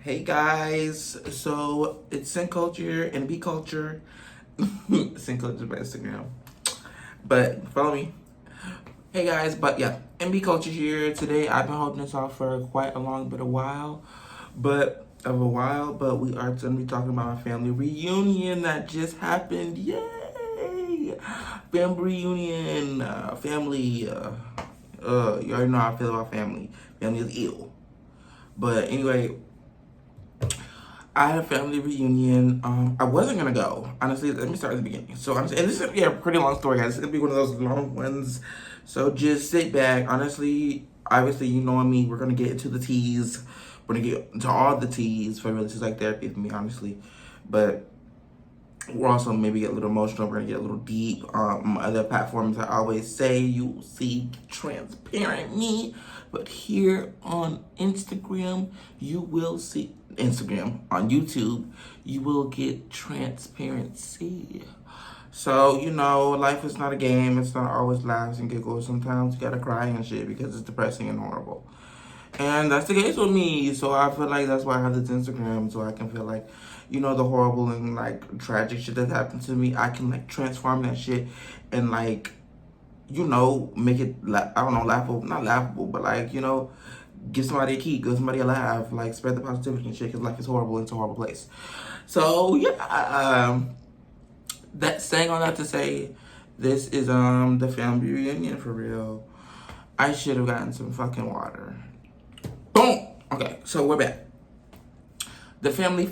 Hey guys, so it's Sin Culture and B Culture. Sin Culture by Instagram. But follow me. Hey guys, but yeah, MB Culture here. Today I've been holding this off for quite a long bit of while. But we are gonna be talking about my family reunion that just happened. Yay! Family reunion, family, you already know how I feel about family. Family is ill. But anyway, I had a family reunion. I wasn't gonna go. Honestly, let me start at the beginning. And this is gonna be a pretty long story, guys. It's gonna be one of those long ones. So just sit back. Honestly, obviously, you know me. We're gonna get into the teas. We're gonna get into all the teas for real. This is like therapy for me, honestly. But we're also maybe get a little emotional. We're gonna get a little deep. Other platforms, I always say you see transparent me, but here on Instagram, you will see Instagram on YouTube. You will get transparency. So, life is not a game. It's not always laughs and giggles. Sometimes you gotta cry and shit because it's depressing and horrible. And that's the case with me. So I feel like that's why I have this Instagram. So I can feel like, the horrible and like tragic shit that happened to me. I can like transform that shit and like, make it, I don't know, laughable, not laughable, but like, give somebody a key, give somebody a laugh, like spread the positivity and shit because life is horrible. It's a horrible place. So yeah, that saying all that to say, this is the family reunion for real. I should have gotten some fucking water. Boom. Okay, so we're back. The family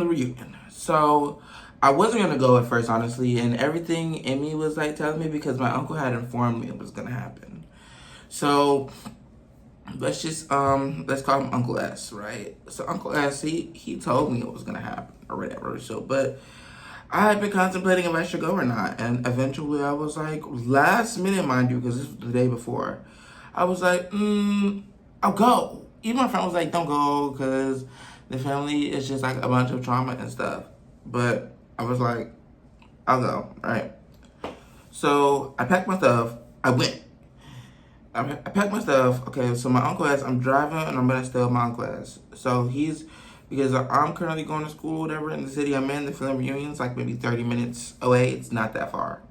reunion. So I wasn't gonna go at first, honestly, and everything in me was like telling me because my uncle had informed me it was gonna happen. So let's call him Uncle S, right? So Uncle S, he told me it was gonna happen or whatever. So but I had been contemplating if I should go or not, and eventually I was like, last minute, mind you, because this was the day before, I was like, I'll go. Even my friend was like, don't go, because the family is just like a bunch of trauma and stuff. But I was like, I'll go, right? So I packed my stuff. I went. I packed my stuff. Okay, so my uncle has, I'm driving and I'm gonna stay with my uncle has. So because I'm currently going to school, whatever, in the city I'm in, the film reunion's like maybe 30 minutes away. It's not that far.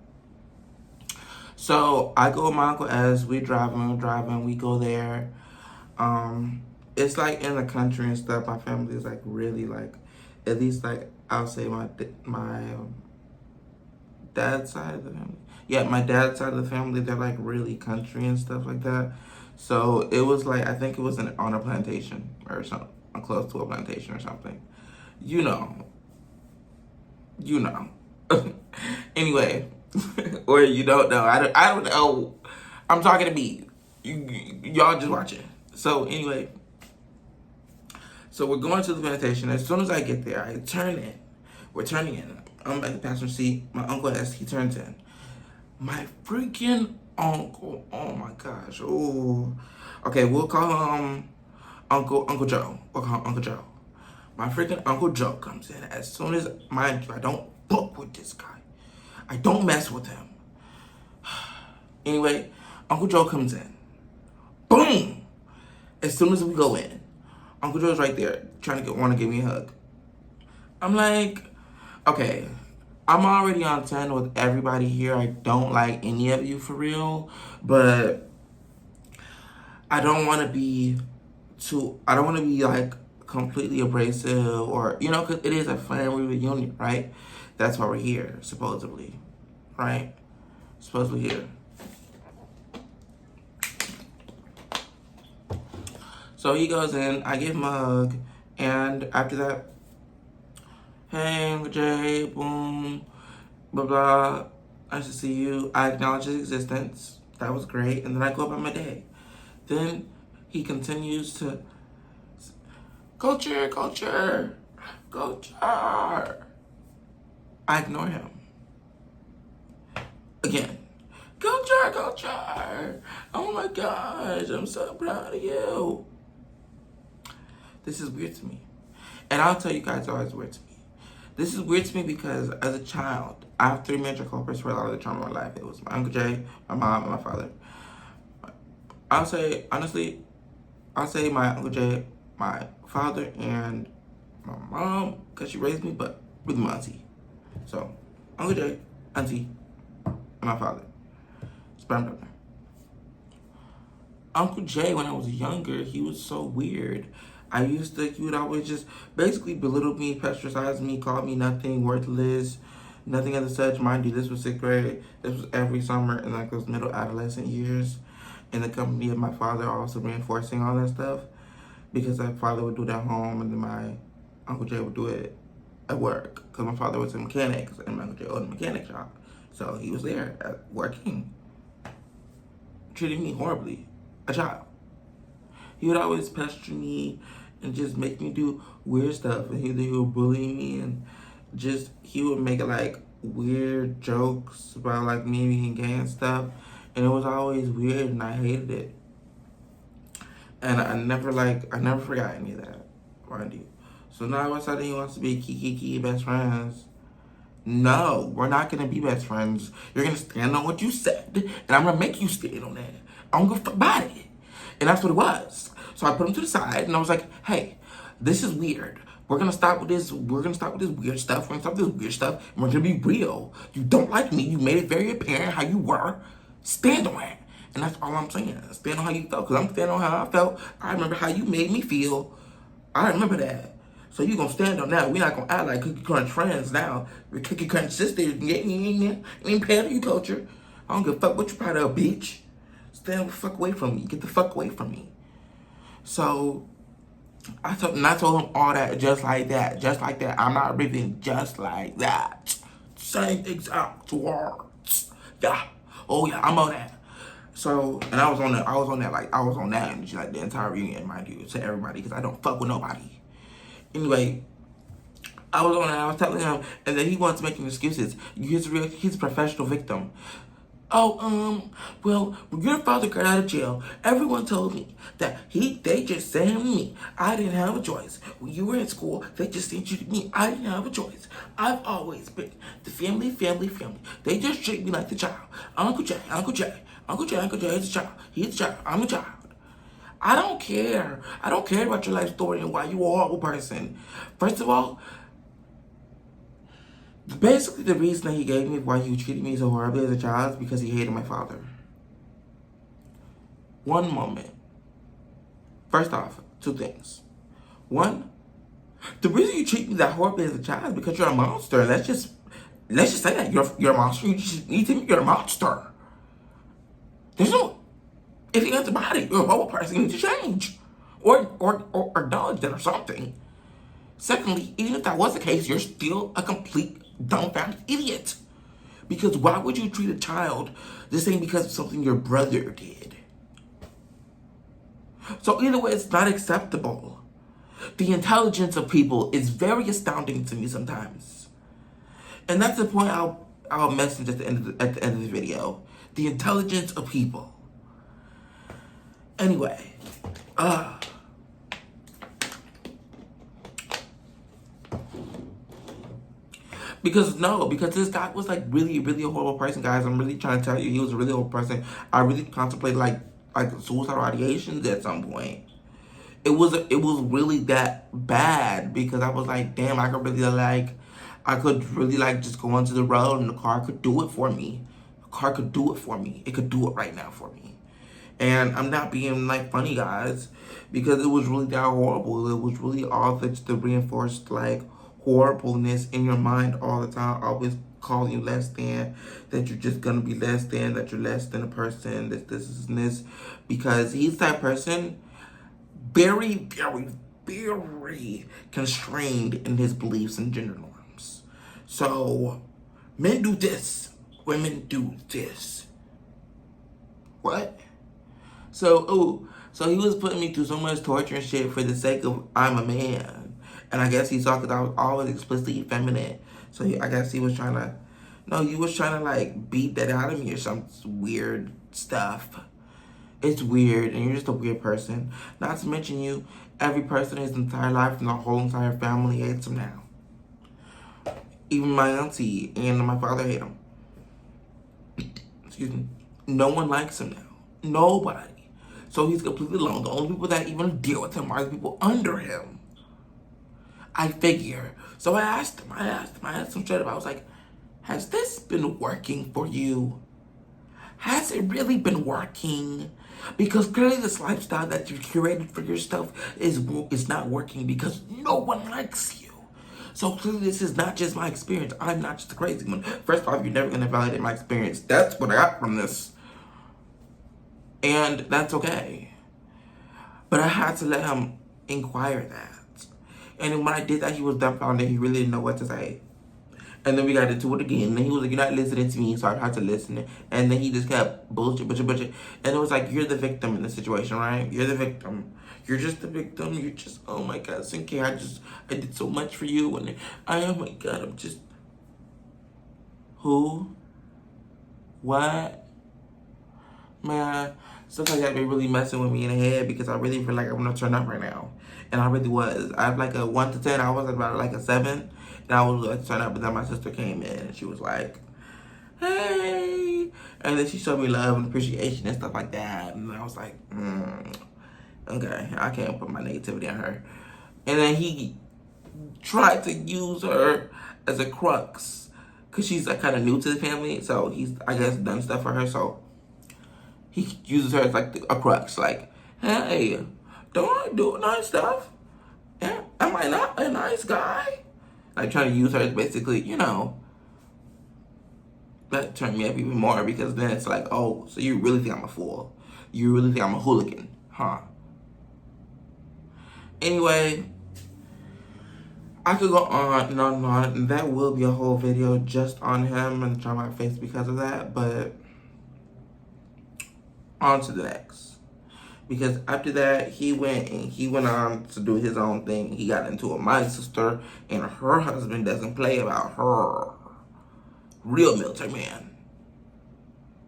So I go with my uncle as we driving, we go there. It's like in the country and stuff. My family is like really like, at least like I'll say my dad's side of the family. Yeah, my dad's side of the family, they're like really country and stuff like that. So it was like, I think it was on a plantation or something, close to a plantation or something. You know, you know. Anyway, or you don't know. I don't know. I'm talking to me. Y'all just watching. So anyway, so we're going to the plantation. As soon as I get there, I turn in. We're turning in. I'm at the passenger seat. My uncle he turns in. My freaking uncle. Oh my gosh. Oh. Okay, we'll call him Uncle Joe. We'll call him Uncle Joe. My freaking Uncle Joe comes in. As soon as, mind you, I don't fuck with this guy. I don't mess with him. Anyway, Uncle Joe comes in. Boom! As soon as we go in, Uncle Joe's right there trying to want to give me a hug. I'm like, okay, I'm already on 10 with everybody here. I don't like any of you for real, but I don't want to be like completely abrasive or, because it is a family reunion, right? That's why we're here, supposedly, right? Supposedly here. So he goes in, I give him a hug, and after that, hey, Uncle Jay, boom, blah, blah, nice to see you. I acknowledge his existence. That was great. And then I go about my day. Then he continues to, culture, culture, culture. I ignore him. Again, culture, culture. Oh my gosh, I'm so proud of you. This is weird to me. And I'll tell you guys why it's weird to me. This is weird to me because as a child, I have three major culprits for a lot of the trauma in my life. It was my Uncle Jay, my mom, and my father. Honestly, I'll say my Uncle Jay my father and my mom, because she raised me, but with my auntie. So, Uncle Jay, auntie, and my father. Sperm donor. Uncle Jay, when I was younger, he was so weird. He would always just basically belittle me, pasteurize me, call me nothing, worthless, nothing of the such. Mind you, this was 6th grade. This was every summer in like those middle adolescent years. In the company of my father, also reinforcing all that stuff. Because my father would do it at home and then my Uncle Jay would do it at work. Because my father was a mechanic and my Uncle Jay owned a mechanic shop. So he was there working. Treating me horribly. A child. He would always pester me and just make me do weird stuff. And he would bully me and just, he would make like weird jokes about like me being gay and stuff. And it was always weird and I hated it. And I never forgot any of that, mind you. So now all of a sudden he wants to be kiki best friends. No, we're not gonna be best friends. You're gonna stand on what you said, and I'm gonna make you stand on that. I don't give a fuck about it. And that's what it was. So I put him to the side, and I was like, hey, this is weird. We're gonna stop with this. We're gonna stop with this weird stuff. We're gonna stop with this weird stuff, and we're gonna be real. You don't like me. You made it very apparent how you were. Stand on it. And that's all I'm saying. Stand on how you felt, because I'm standing on how I felt. I remember how you made me feel. I remember that. So you gonna stand on that. We're not gonna act like Cookie Crunch friends now. We're Cookie Crunch sisters. You ain't paying for your culture. I don't give a fuck what you proud of, bitch. Stand the fuck away from me. Get the fuck away from me. So I told him all that just like that. Just like that. I'm not breathing just like that. Same exact words. Yeah. Oh yeah, I'm on that. So, and I was on that energy like the entire reunion, mind you, to everybody, because I don't fuck with nobody. Anyway, I was telling him, and then he wants to make excuses. He's a professional victim. Oh, well, when your father got out of jail, everyone told me that they just sent him to me. I didn't have a choice. When you were in school, they just sent you to me. I didn't have a choice. I've always been the family. They just treat me like the child. Uncle Jay is a child. He's a child. I'm a child. I don't care. I don't care about your life story and why you're a horrible person. First of all, basically the reason that he gave me why he treated me so horribly as a child is because he hated my father. One moment. First off, two things. One, the reason you treat me that horribly as a child is because you're a monster. Let's just say that you're a monster. You just need to. You're a monster. There's no. If you got the body, you're a horrible person. You need to change, or acknowledge that or something. Secondly, even if that was the case, you're still a complete dumbfounded idiot. Because why would you treat a child the same because of something your brother did? So either way, it's not acceptable. The intelligence of people is very astounding to me sometimes. And that's the point I'll message at the end of the video. The intelligence of people. Anyway, because this guy was like really a horrible person, guys. I'm really trying to tell you, he was a really horrible person. I really contemplated like suicidal ideations at some point. It was really that bad because I was like, damn, I could really just go onto the road and the car could do it for me. The car could do it for me. It could do it right now for me. And I'm not being like funny, guys, because it was really that horrible. It was really all the reinforced like horribleness in your mind all the time, always calling you less than, that you're just gonna be less than, that you're less than a person, this, because he's that person, very constrained in his beliefs and gender norms. So, men do this, women do this. What? So he was putting me through so much torture and shit for the sake of I'm a man. And I guess he thought that I was always explicitly effeminate. So I guess he was trying to like beat that out of me or some weird stuff. It's weird, and you're just a weird person. Not to mention you, every person in his entire life and the whole entire family hates him now. Even my auntie and my father hate him. Excuse me. No one likes him now. Nobody. So he's completely alone. The only people that even deal with him are the people under him. I figure. So I asked him straight up. I was like, has this been working for you? Has it really been working? Because clearly this lifestyle that you've curated for yourself is not working because no one likes you. So clearly this is not just my experience. I'm not just the crazy one. First off, you're never going to validate my experience. That's what I got from this. And that's okay. But I had to let him inquire that. And when I did that, he was dumbfounded. He really didn't know what to say. And then we got into it again. And then he was like, you're not listening to me, so I had to listen. And then he just kept bullshit. And it was like, you're the victim in the situation, right? You're the victim. You're just the victim. You're just, oh my God, Cinque, I did so much for you. And oh my God, I'm just, who? What? Man, stuff like that be really messing with me in the head because I really feel like I'm gonna turn up right now. And I really was. I have like a 1 to 10. I was about like a 7. And I was like turn up, but then my sister came in and she was like, hey. And then she showed me love and appreciation and stuff like that. And I was like, okay, I can't put my negativity on her. And then he tried to use her as a crux because she's like kind of new to the family. So he's, I guess, done stuff for her. So he uses her as like a crux. Like, hey, don't I do nice stuff? Am I not a nice guy? Like trying to use her as basically, you know, that turned me up even more because then it's like, oh, so you really think I'm a fool? You really think I'm a hooligan, huh? Anyway, I could go on and on and on, and that will be a whole video just on him and try my face because of that, but on to the next. Because after that, he went on to do his own thing. He got into it with my sister, and her husband doesn't play about her. Real military man.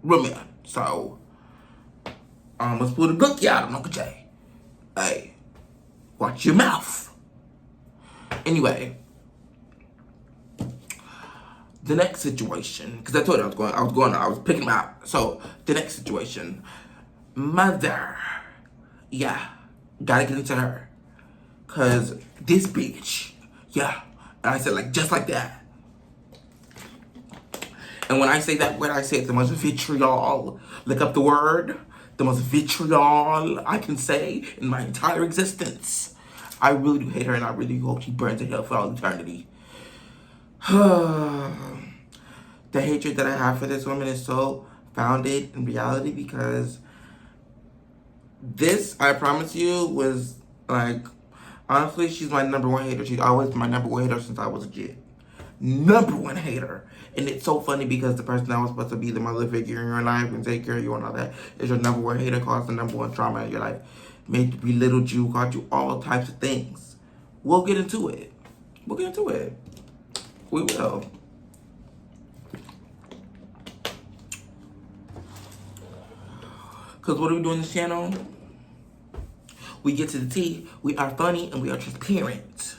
Real man. So, let's put a cookie out on Uncle Jay. Hey, watch your mouth. Anyway, the next situation, because I told you I was picking him out. So, the next situation, mother. Yeah, gotta get into her. Cause this bitch, yeah. And I said like, just like that. And when I say that word, I say it's the most vitriol. Look up the word. The most vitriol I can say in my entire existence. I really do hate her and I really hope she burns in hell for all eternity. The hatred that I have for this woman is so founded in reality because this, I promise you, was like, honestly, she's my number one hater. She's always been my number one hater since I was a kid. Number one hater. And it's so funny because the person that was supposed to be the mother figure in your life and take care of you and all that is your number one hater, caused the number one trauma in your life, made you belittled you, called you all types of things. We'll get into it. We'll get into it. We will. Because what are we doing on this channel? We get to the tea. We are funny and we are transparent.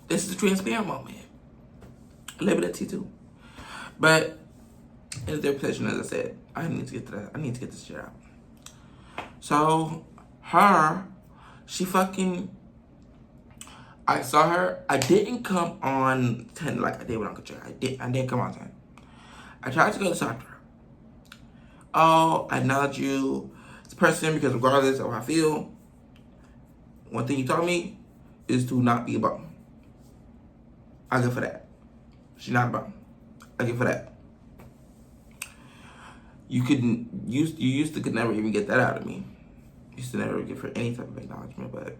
This is a transparent moment. I live it at tea too. But in their position, as I said, I need to get to that. I need to get this shit out. So she fucking, I saw her. I didn't come on 10 like I did with Uncle Jay. I didn't come on 10. I tried to go to talk to her. Oh, I acknowledge you as a person because regardless of how I feel, one thing you taught me is to not be a bum. I give for that. She's not a bum. I give for that. You used to could never even get that out of me. You used to never give her any type of acknowledgement, but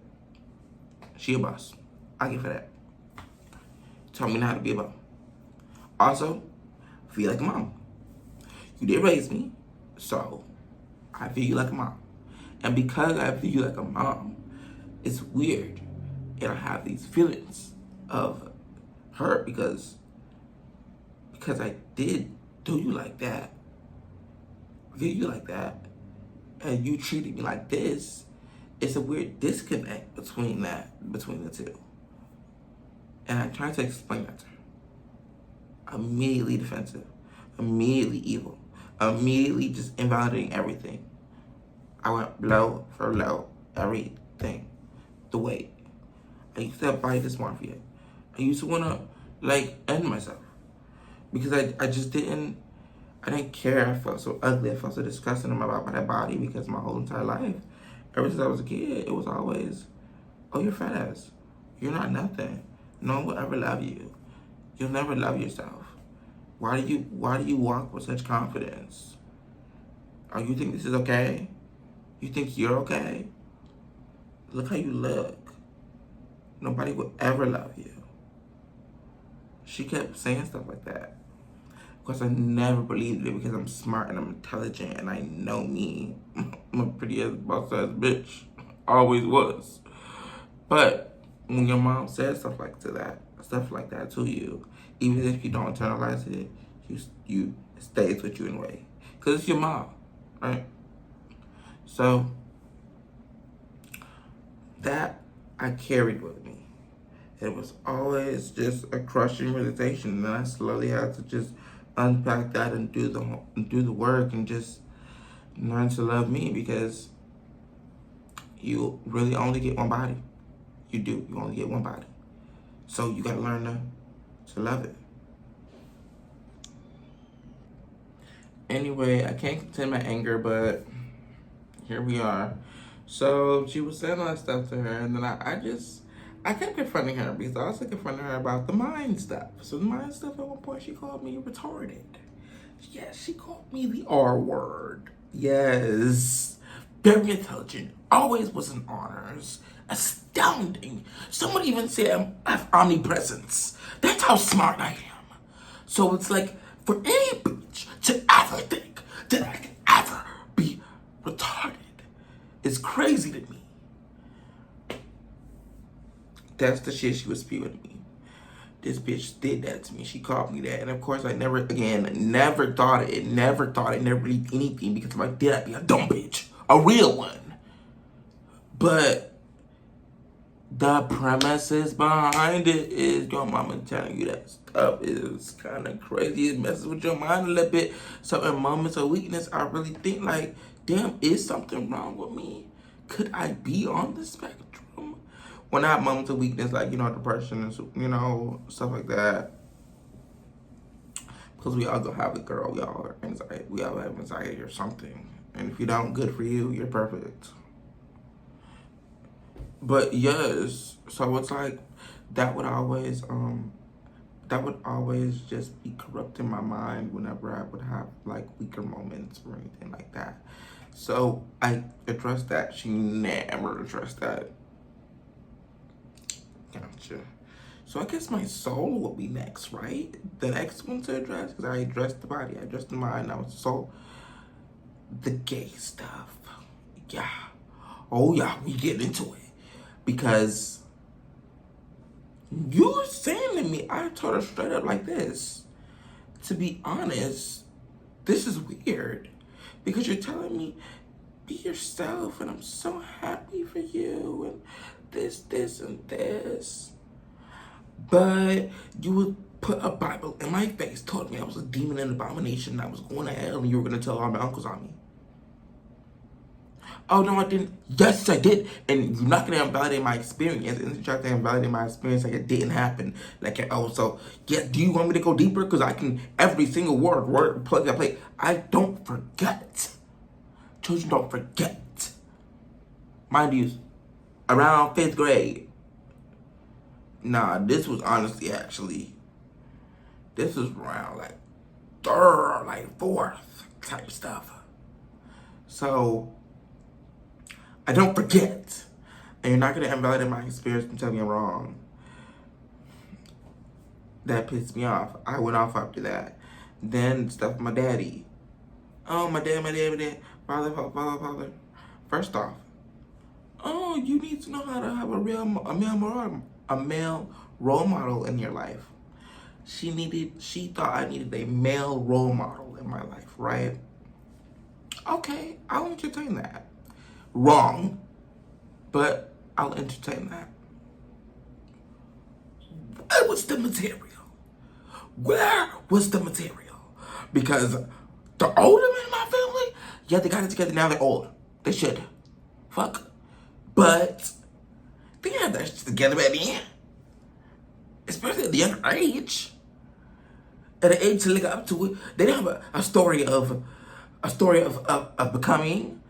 she a boss. I give for that. Taught me how to be a bum. Also, feel like a mom. You did raise me, so I feel you like a mom. And because I feel you like a mom, it's weird. And I have these feelings of hurt because I did do you like that. View you like that. And you treated me like this. It's a weird disconnect between the two. And I tried to explain that to her. Immediately defensive. Immediately evil. Immediately just invalidating everything. I went blow for blow, everything. The weight. I used to have body dysmorphia. I used to want to, like, end myself. Because I just didn't, I didn't care. I felt so ugly. I felt so disgusting about my body because my whole entire life, ever since I was a kid, it was always, oh, you're fat ass. You're not nothing. No one will ever love you. You'll never love yourself. Why do you walk with such confidence? Oh, you think this is okay? You think you're okay? Look how you look. Nobody will ever love you. She kept saying stuff like that. Of course, I never believed it because I'm smart and I'm intelligent and I know me. I'm a pretty ass boss ass bitch. Always was. But when your mom says stuff like that to you, even if you don't internalize it, you it stays with you in a way. Cause it's your mom, right? So that I carried with me. It was always just a crushing realization, and I slowly had to just unpack that and do the work and just learn to love me, because you really only get one body. You do. You only get one body. So you gotta learn to love it. Anyway, I can't contain my anger, but here we are. So she was saying all that stuff to her, and then I kept confronting her because I also confronted her about the mind stuff. So the mind stuff, at one point she called me retarded. Yes, she called me the R word. Yes. Very intelligent. Always was in honors. Astounding. Someone even said I have omnipresence. That's how smart I am. So it's like, for any bitch to ever think that I can ever be retarded is crazy to me. That's the shit she was spewing to me. This bitch did that to me. She called me that. And of course, I never thought it, never believed anything, because if I did, I'd be a dumb bitch. A real one. But the premises behind it is your mama telling you that stuff is kind of crazy. It messes with your mind a little bit. So in moments of weakness, I really think like, damn, is something wrong with me? Could I be on the spectrum? When I have moments of weakness, like, depression and, stuff like that. Because we all go have it, girl. We all have anxiety. We all have anxiety or something. And if you don't, good for you. You're perfect. But yes, so it's like that would always just be corrupting my mind whenever I would have like weaker moments or anything like that. So I addressed that. She never addressed that. Gotcha. So I guess my soul will be next, right? The next one to address, because I addressed the body, I addressed the mind, now it's the soul. The gay stuff. Yeah. Oh yeah, we get into it. Because you were saying to me, I told her straight up like this. To be honest, this is weird. Because you're telling me, be yourself, and I'm so happy for you, and this, and this. But you would put a Bible in my face, told me I was a demon and abomination, I was going to hell, and you were going to tell all my uncles on me. Oh, no, I didn't. Yes, I did. And you're not going to invalidate my experience. And you're trying to invalidate my experience like it didn't happen. Like, oh, so, yeah, do you want me to go deeper? Because I can, every single word, plug that play. I don't forget. Children don't forget. Mind you, around 5th grade. Nah, this was honestly, this was around, like, 3rd, like, 4th type stuff. So I don't forget. And you're not going to invalidate my experience and tell me I'm wrong. That pissed me off. I went off after that. Then stuff with my daddy. Oh, my dad. Father. First off, oh, you need to know how to have a male role model in your life. She thought I needed a male role model in my life, right? Okay, I'll entertain that. Wrong, but I'll entertain that. Where was the material? Where was the material? Because the older men in my family, yeah, they got it together, now they're old. They should. Fuck. But they didn't have that shit together back then. Especially at the younger age. At the age to look up to it. They didn't have a story of becoming.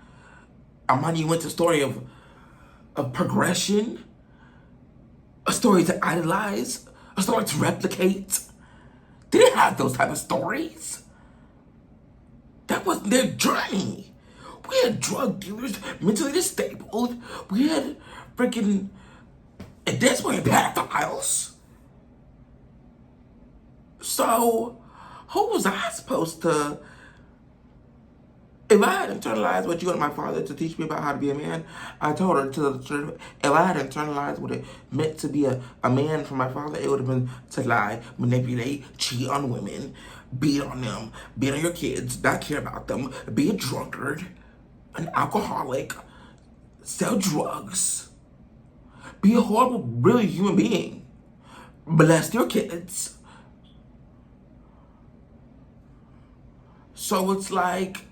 Armani went to a story of progression. A story to idolize. A story to replicate. They didn't have those type of stories. That wasn't their journey. We had drug dealers, mentally disabled. We had freaking, at this point, pedophiles. So, who was I supposed to, if I had internalized what you and my father to teach me about how to be a man, I told her if I had internalized what it meant to be a man from my father, it would have been to lie, manipulate, cheat on women, beat on them, beat on your kids, not care about them, be a drunkard, an alcoholic, sell drugs, be a horrible, really human being, molest your kids. So it's like,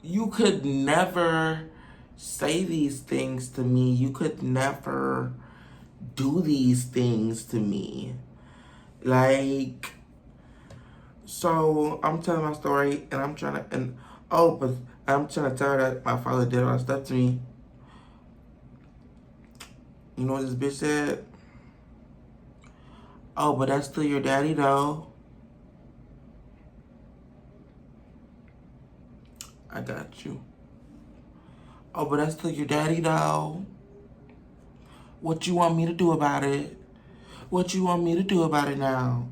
you could never say these things to me. You could never do these things to me. Like, so I'm telling my story and I'm trying to, but I'm trying to tell her that my father did all that stuff to me. You know what this bitch said? Oh, but that's still your daddy though. I got you. Oh, but that's still your daddy though. What you want me to do about it? What you want me to do about it now?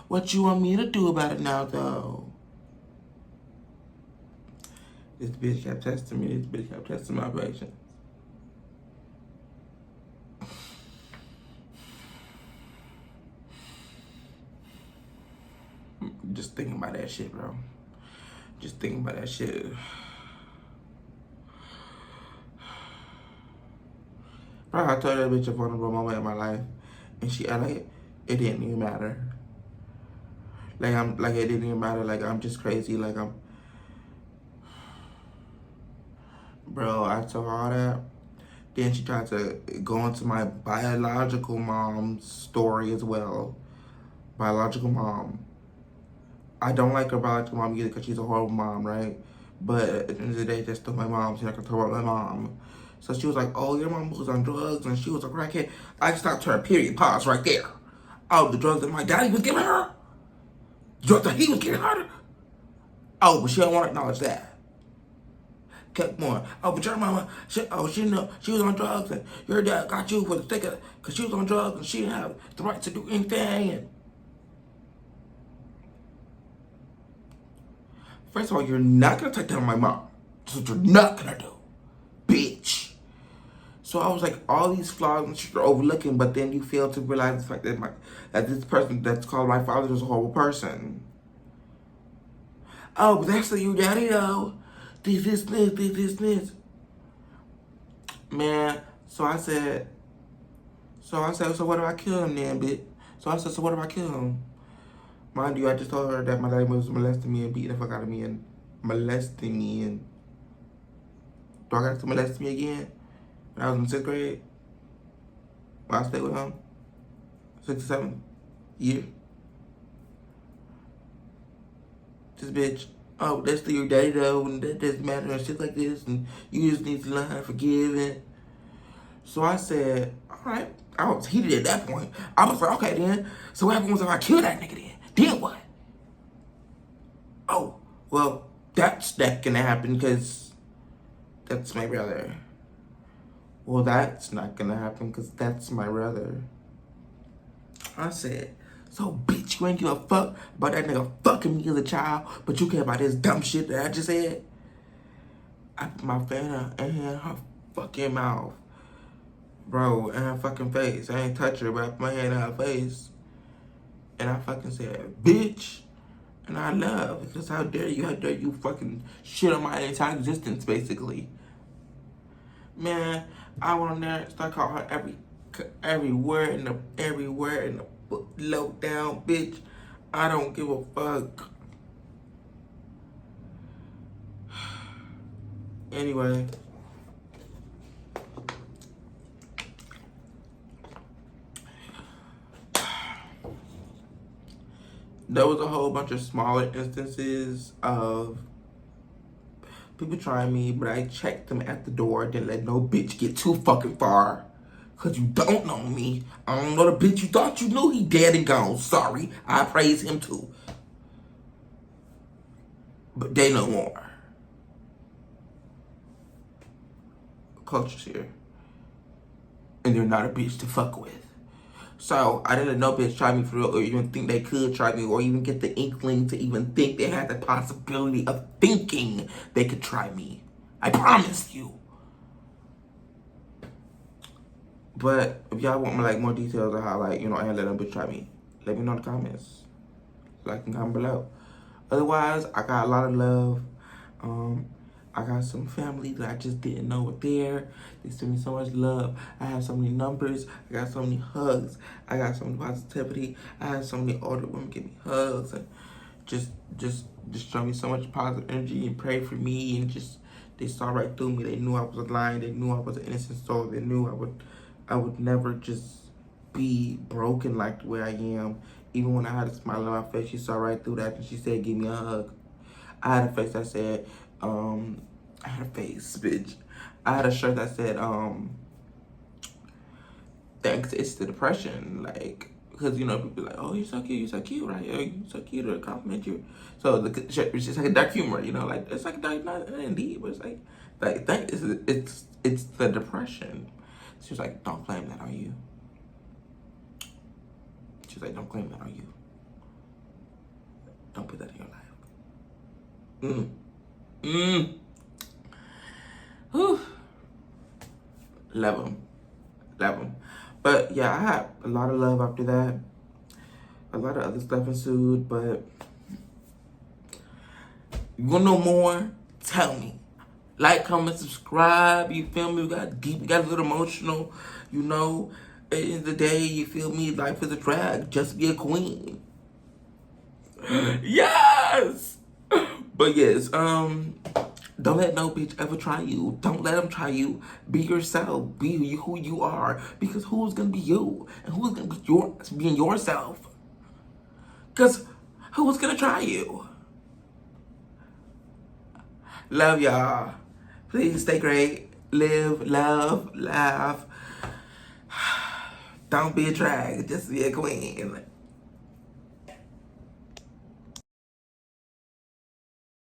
What you want me to do about it now though? This bitch kept testing me. This bitch kept testing my patience. Just thinking about that shit, bro. Just thinking about that shit. Bro, I told that bitch a vulnerable moment in my life, and she acted like it didn't even matter. Like it didn't even matter. Like I'm just crazy. Like bro. I told her all that. Then she tried to go into my biological mom's story as well. Biological mom. I don't like her biological mom either because she's a horrible mom, right? But at the end of the day, that's still my mom, so I can talk about my mom. So she was like, oh, your mom was on drugs and she was a crackhead. I stopped her, period, pause right there. Oh, the drugs that my daddy was giving her? The drugs that he was giving her? Oh, but she don't want to acknowledge that. Kept going. Oh, but your mama, she know she was on drugs and your dad got you for the sake of, because she was on drugs and she didn't have the right to do anything. And first of all, you're not going to take down my mom. That's what you're not going to do. Bitch. So I was like, all these flaws and shit you're overlooking, but then you fail to realize the fact that this person that's called my father is a horrible person. Oh, but that's your daddy though. This. Man, so I said, so what if I kill him then, bitch? So I said, so what if I kill him? Mind you, I just told her that my daddy was molesting me and beating the fuck out of me and molesting me. And do I got to molest me again? When I was in 6th grade? When I stayed with him? 6 to 7 years? This bitch, oh, that's still your daddy though, and that doesn't matter and shit like this, and you just need to learn how to forgive it. So I said, alright. I was heated at that point. I was like, okay then, so what happens if I kill that nigga then? Then what? Oh, well, that's not gonna happen because that's my brother. Well, that's not gonna happen because that's my brother. I said, so bitch, you ain't give a fuck about that nigga fucking me as a child, but you care about this dumb shit that I just said? I put my finger in her fucking mouth. Bro, in her fucking face. I ain't touch her, but I put my hand in her face. And I fucking said, bitch. And I love, because how dare you fucking shit on my entire existence, basically. Man, I went on there and started calling her every word in the book, low down, bitch. I don't give a fuck. Anyway. There was a whole bunch of smaller instances of people trying me, but I checked them at the door. Didn't let no bitch get too fucking far. Cause you don't know me. I don't know the bitch you thought you knew. He dead and gone. Sorry. I praise him too. But they no more. Culture's here. And they're not a bitch to fuck with. So I didn't let no bitch try me for real, or even think they could try me, or even get the inkling to even think they had the possibility of thinking they could try me. I promise you. But if y'all want more details of how I ain't let them bitch try me, let me know in the comments. Like and comment below. Otherwise, I got a lot of love. I got some family that I just didn't know were there. They sent me so much love. I have so many numbers. I got so many hugs. I got so many positivity. I have so many older women give me hugs and just show me so much positive energy and pray for me, and they saw right through me. They knew I was lying. They knew I was an innocent soul. They knew I would never just be broken like the way I am. Even when I had a smile on my face, she saw right through that and she said, give me a hug. I had a face that said, I had a face, bitch. I had a shirt that said, thanks, it's the depression. Because, people like, oh, you're so cute, right? Oh, you're so cute, or compliment you. So the shirt was just like a dark humor, it's like a dark, not indeed, but it's it's the depression. She was like, don't claim that on you. She was like, don't claim that on you. Don't put that in your life. Whew. Love them. But yeah, I had a lot of love after that. A lot of other stuff ensued, but you wanna know more? Tell me. Like, comment, subscribe. You feel me? We got deep, we got a little emotional. At the end of the day, you feel me? Life is a drag. Just be a queen. Yes! But yes, don't let no bitch ever try you. Don't let them try you. Be yourself. Be who you are. Because who's gonna be you? And who's gonna be being yourself? Because who's gonna try you? Love y'all. Please stay great. Live, love, laugh. Don't be a drag. Just be a queen.